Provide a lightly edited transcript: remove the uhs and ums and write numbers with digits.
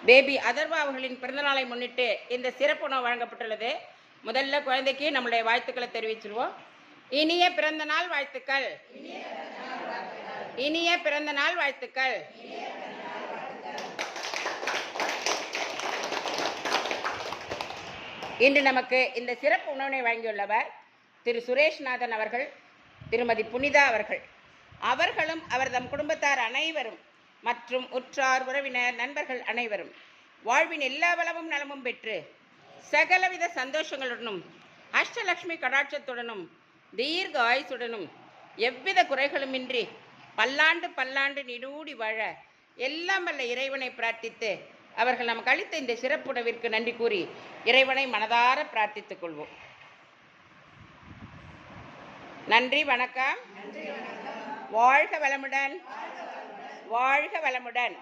Baby Atharva அவர்களின் பிறந்தநாளை முன்னிட்டு இந்த சிறப்பு உணவு வழங்கப்பட்டுள்ளது. முதல்ல குழந்தைக்கு நம்மளுடைய வாழ்த்துக்களை தெரிவிச்சிருவோம். இனிய பிறந்த நாள் வாழ்த்துக்கள். இனிய பிறந்த நாள் வாழ்த்துக்கள். இன்று நமக்கு இந்த சிறப்பு உணவினை வழங்கியுள்ளவர் திரு சுரேஷ்நாதன் அவர்கள், திருமதி புனிதா அவர்கள். அவர்களும் அவர்தம் குடும்பத்தார் அனைவரும் மற்றும் உற்றார் உறவினர் நண்பர்கள் அனைவரும் வாழ்வின் எல்லா வளமும் நலமும் பெற்று சகலவித சந்தோஷங்களுடனும் அஷ்டலட்சுமி கடாட்சத்துடனும் தீர்க்க ஆயுசுடனும் எவ்வித குறைகளுமின்றி பல்லாண்டு பல்லாண்டு நீடூடி வாழ எல்லாம் வல்ல இறைவனை பிரார்த்தித்து அவர்கள் நமக்கு அளித்த இந்த சிறப்புணவிற்கு நன்றி கூறி இறைவனை மனதார பிரார்த்தித்துக் கொள்வோம். நன்றி, வணக்கம். வாழ்க வளமுடன், வாழ்க வளமுடன்.